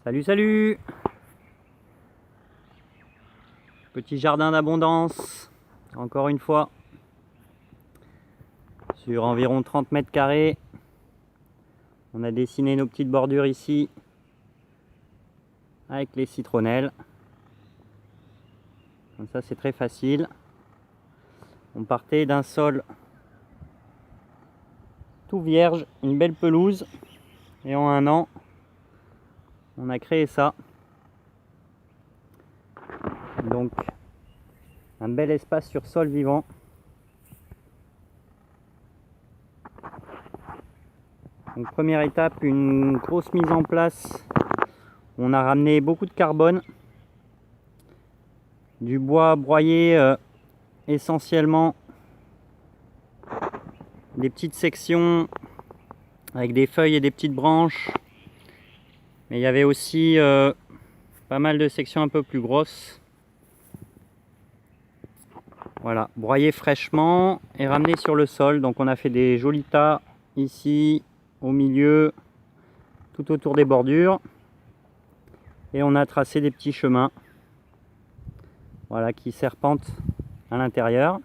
Salut, salut! Petit jardin d'abondance, encore une fois, sur environ 30 mètres carrés. On a dessiné nos petites bordures ici, avec les citronnelles. Comme ça, c'est très facile. On partait d'un sol tout vierge, une belle pelouse, et en un an, on a créé ça. Donc, un bel espace sur sol vivant. Donc, première étape, une grosse mise en place. On a ramené beaucoup de carbone, du bois broyé essentiellement, des petites sections avec des feuilles et des petites branches. Mais il y avait aussi pas mal de sections un peu plus grosses. Voilà, broyé fraîchement et ramené sur le sol. Donc on a fait des jolis tas ici, au milieu, tout autour des bordures. Et on a tracé des petits chemins, voilà, qui serpentent à l'intérieur.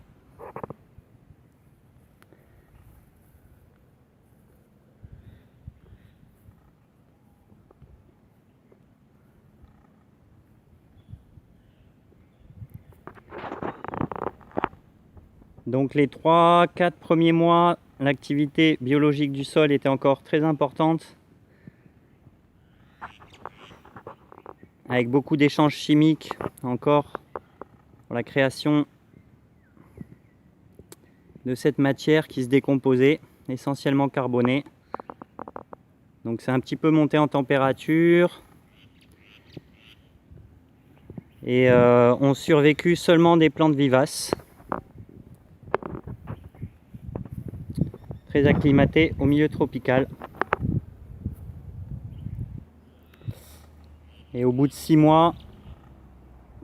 Donc les 3-4 premiers mois, l'activité biologique du sol était encore très importante, avec beaucoup d'échanges chimiques encore pour la création de cette matière qui se décomposait, essentiellement carbonée. Donc c'est un petit peu monté en température et ont survécu seulement des plantes vivaces, très acclimatées au milieu tropical. Et au bout de 6 mois,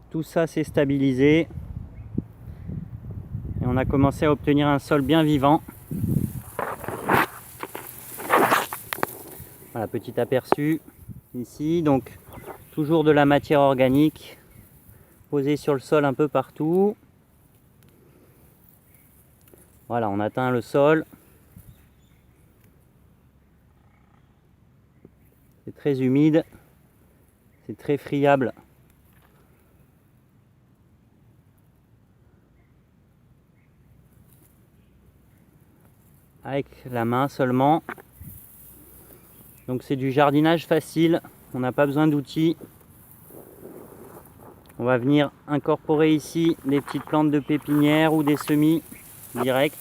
tout ça s'est stabilisé et on a commencé à obtenir un sol bien vivant. Voilà, petit aperçu ici, donc toujours de la matière organique posée sur le sol un peu partout. Voilà, on atteint le sol. C'est très humide, c'est très friable. Avec la main seulement. Donc c'est du jardinage facile, on n'a pas besoin d'outils. On va venir incorporer ici des petites plantes de pépinière ou des semis directs.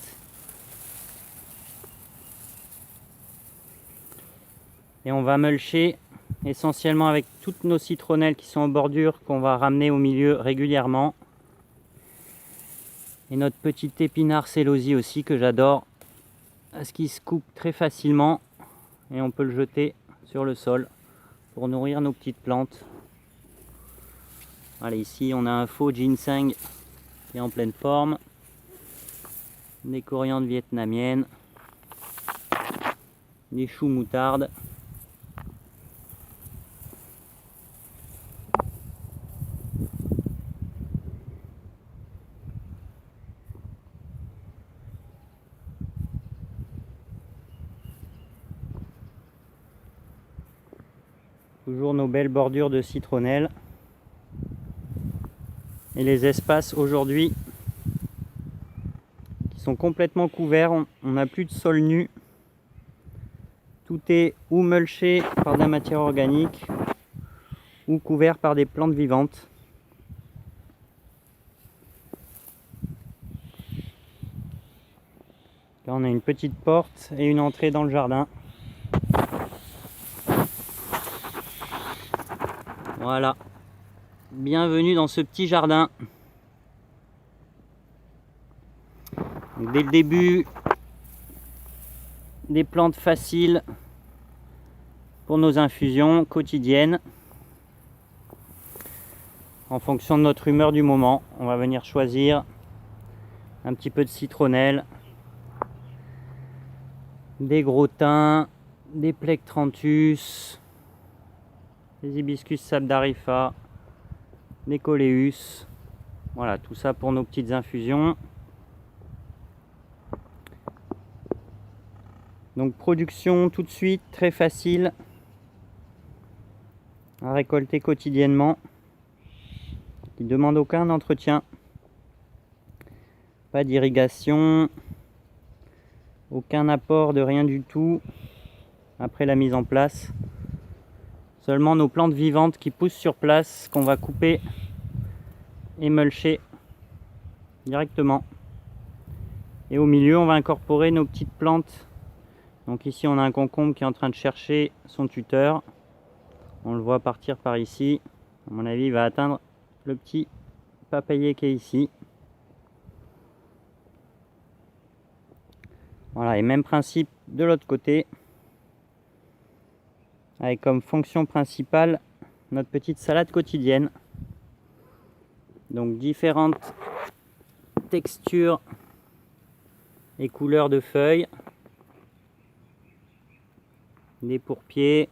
Et on va mulcher essentiellement avec toutes nos citronnelles qui sont en bordure, qu'on va ramener au milieu régulièrement. Et notre petit épinard célosie aussi que j'adore, parce qu'il se coupe très facilement et on peut le jeter sur le sol pour nourrir nos petites plantes. Voilà, ici on a un faux ginseng qui est en pleine forme, des coriandres vietnamiennes, des choux moutardes. Toujours nos belles bordures de citronnelles. Et les espaces aujourd'hui qui sont complètement couverts, on n'a plus de sol nu. Tout est ou mulché par de la matière organique ou couvert par des plantes vivantes. Là on a une petite porte et une entrée dans le jardin. Voilà, bienvenue dans ce petit jardin. Donc, dès le début, des plantes faciles pour nos infusions quotidiennes. En fonction de notre humeur du moment, on va venir choisir un petit peu de citronnelle, des gros thym, des plectranthus, des hibiscus sabdarifa, des coléus. Voilà, tout ça pour nos petites infusions. Donc production tout de suite, très facile à récolter quotidiennement, qui ne demande aucun entretien, pas d'irrigation, aucun apport de rien du tout après la mise en place. Seulement nos plantes vivantes qui poussent sur place, qu'on va couper et mulcher directement. Et au milieu, on va incorporer nos petites plantes. Donc ici, on a un concombre qui est en train de chercher son tuteur. On le voit partir par ici. À mon avis, il va atteindre le petit papayer qui est ici. Voilà, et même principe de l'autre côté. Avec comme fonction principale notre petite salade quotidienne. Donc différentes textures et couleurs de feuilles. Des pourpiers.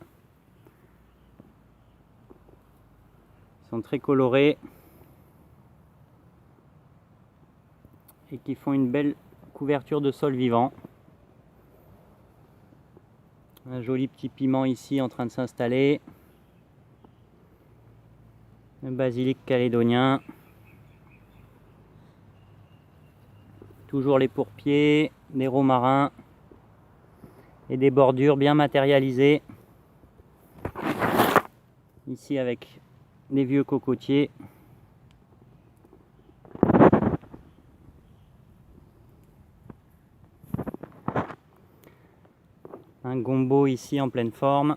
Ils sont très colorés. Et qui font une belle couverture de sol vivant. Un joli petit piment ici en train de s'installer. Un basilic calédonien. Toujours les pourpiers, des romarins et des bordures bien matérialisées. Ici avec des vieux cocotiers. Un gombo ici en pleine forme.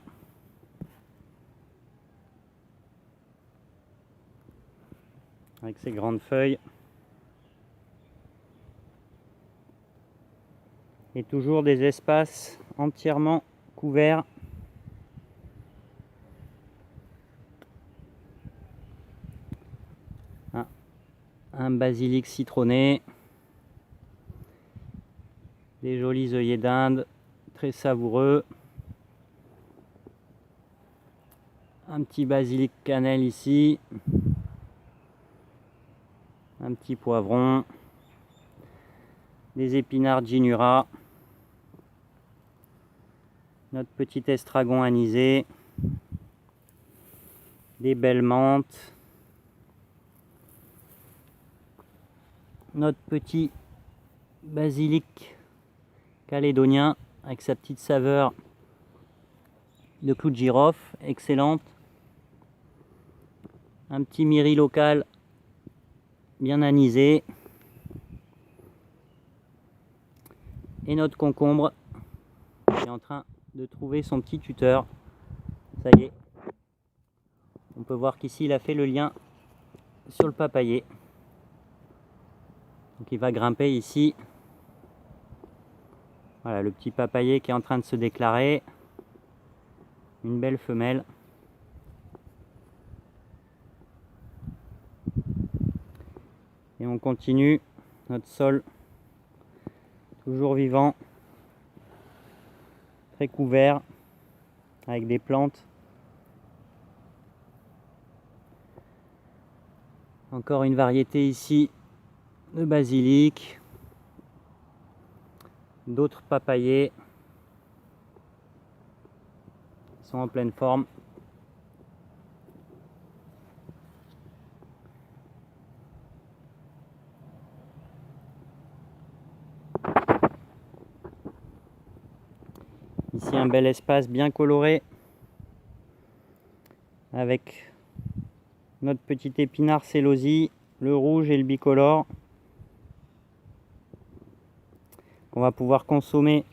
Avec ses grandes feuilles. Et toujours des espaces entièrement couverts. Un basilic citronné. Des jolis œillets d'Inde, très savoureux. Un petit basilic cannelle ici. Un petit poivron. Des épinards ginura. Notre petit estragon anisé. Des belles menthes. Notre petit basilic calédonien avec sa petite saveur de clou de girofle, excellente. Un petit myrrhi local bien anisé. Et notre concombre qui est en train de trouver son petit tuteur. Ça y est. On peut voir qu'ici il a fait le lien sur le papayer. Donc il va grimper ici. Voilà le petit papayer qui est en train de se déclarer. Une belle femelle. Et on continue notre sol toujours vivant, très couvert, avec des plantes. Encore une variété ici de basilic, d'autres papayers qui sont en pleine forme. Ici un bel espace bien coloré avec notre petit épinard célosie, le rouge et le bicolore qu'on va pouvoir consommer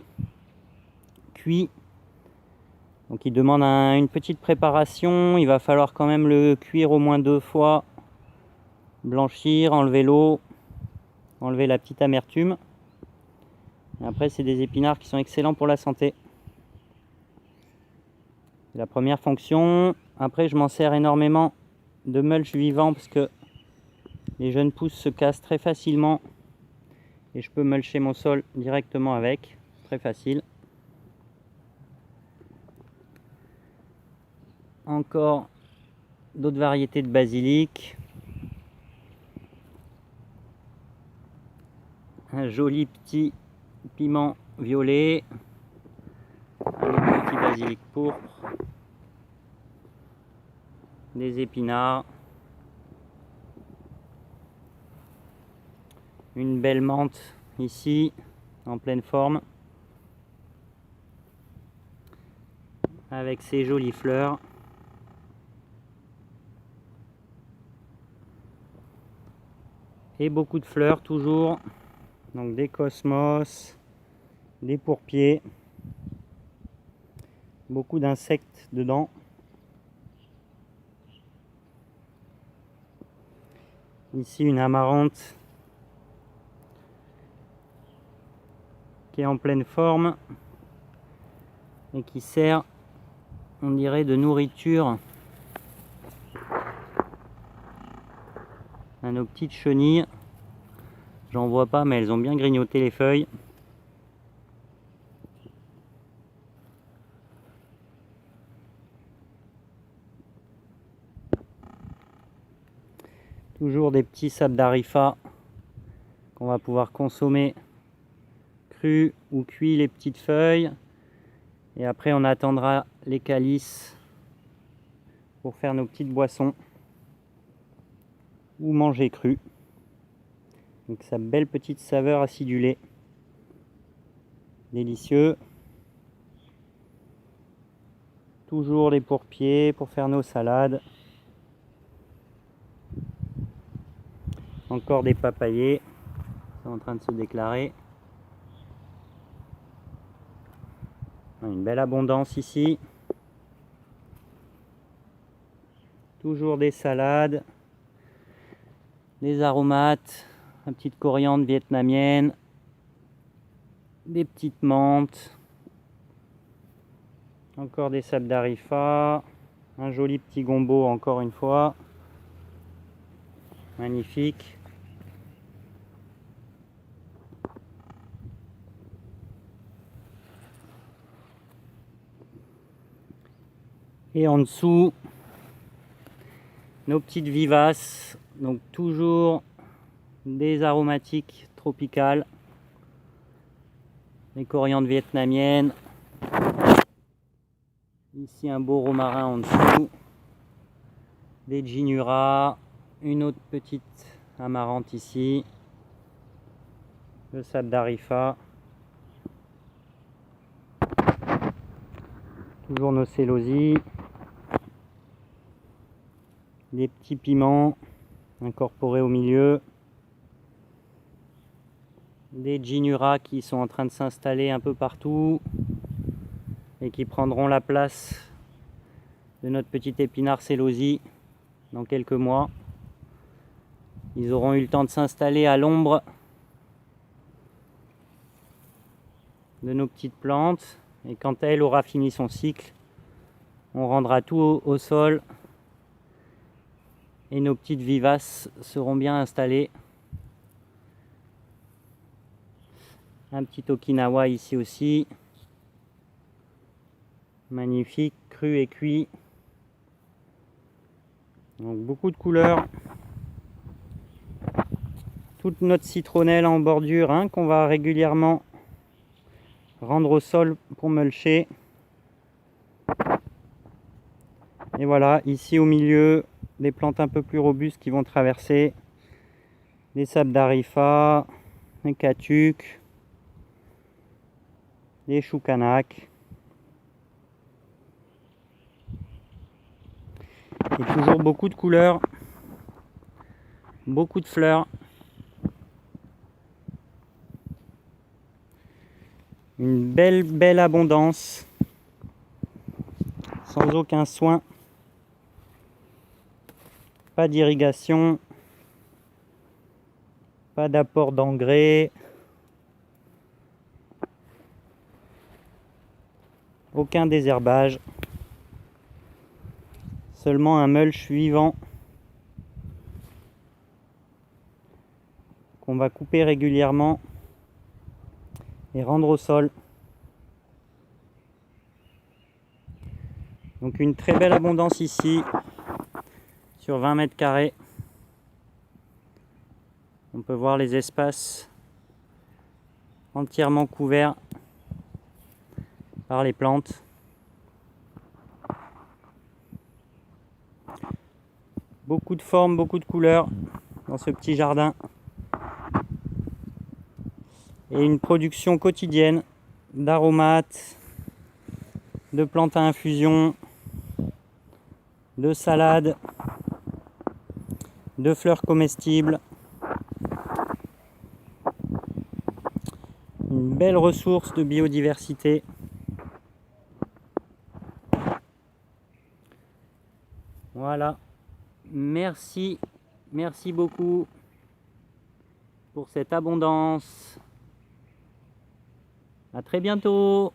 cuit. Donc il demande une petite préparation, il va falloir quand même le cuire au moins 2 fois, blanchir, enlever l'eau, enlever la petite amertume. Et après c'est des épinards qui sont excellents pour la santé. C'est la première fonction. Après je m'en sers énormément de mulch vivant parce que les jeunes pousses se cassent très facilement et je peux mulcher mon sol directement avec, très facile. Encore d'autres variétés de basilic. Un joli petit piment violet. Un autre petit basilic pourpre. Des épinards. Une belle menthe ici, en pleine forme. Avec ses jolies fleurs. Et beaucoup de fleurs toujours. Donc des cosmos, des pourpiers. Beaucoup d'insectes dedans. Ici une amarante qui est en pleine forme et qui sert, on dirait, de nourriture à nos petites chenilles. J'en vois pas, mais elles ont bien grignoté les feuilles. Toujours des petits sabdarifa qu'on va pouvoir consommer crus ou cuits, les petites feuilles. Et après on attendra les calices pour faire nos petites boissons ou manger cru. Donc sa belle petite saveur acidulée. Délicieux. Toujours les pourpiers pour faire nos salades. Encore des papayers. C'est en train de se déclarer. Une belle abondance ici. Toujours des salades. Des aromates. Une petite coriandre vietnamienne. Des petites menthes. Encore des sabdarifa. Un joli petit gombo encore une fois. Magnifique. Et en dessous, nos petites vivaces. Donc toujours des aromatiques tropicales. Des coriandres vietnamiennes. Ici un beau romarin en dessous. Des ginuras. Une autre petite amarante ici. Le sabdarifa. Toujours nos célosies. Des petits piments incorporés au milieu. Des ginuras qui sont en train de s'installer un peu partout et qui prendront la place de notre petit épinard célosie dans quelques mois. Ils auront eu le temps de s'installer à l'ombre de nos petites plantes et quand elle aura fini son cycle, on rendra tout au sol et nos petites vivaces seront bien installées. Un petit Okinawa ici aussi. Magnifique, cru et cuit. Donc beaucoup de couleurs. Toute notre citronnelle en bordure hein, qu'on va régulièrement rendre au sol pour mulcher. Et voilà, ici au milieu, des plantes un peu plus robustes qui vont traverser. Des sabdarifa, des catucs, des choucanacs. Et toujours beaucoup de couleurs, beaucoup de fleurs. Une belle abondance, sans aucun soin. Pas d'irrigation, pas d'apport d'engrais. Aucun désherbage. Seulement un mulch vivant qu'on va couper régulièrement et rendre au sol. Donc une très belle abondance ici. sur 20 mètres carrés. On peut voir les espaces entièrement couverts par les plantes. Beaucoup de formes, beaucoup de couleurs dans ce petit jardin. Et une production quotidienne d'aromates, de plantes à infusion, de salades, de fleurs comestibles. Une belle ressource de biodiversité. Voilà. Merci beaucoup pour cette abondance. À très bientôt.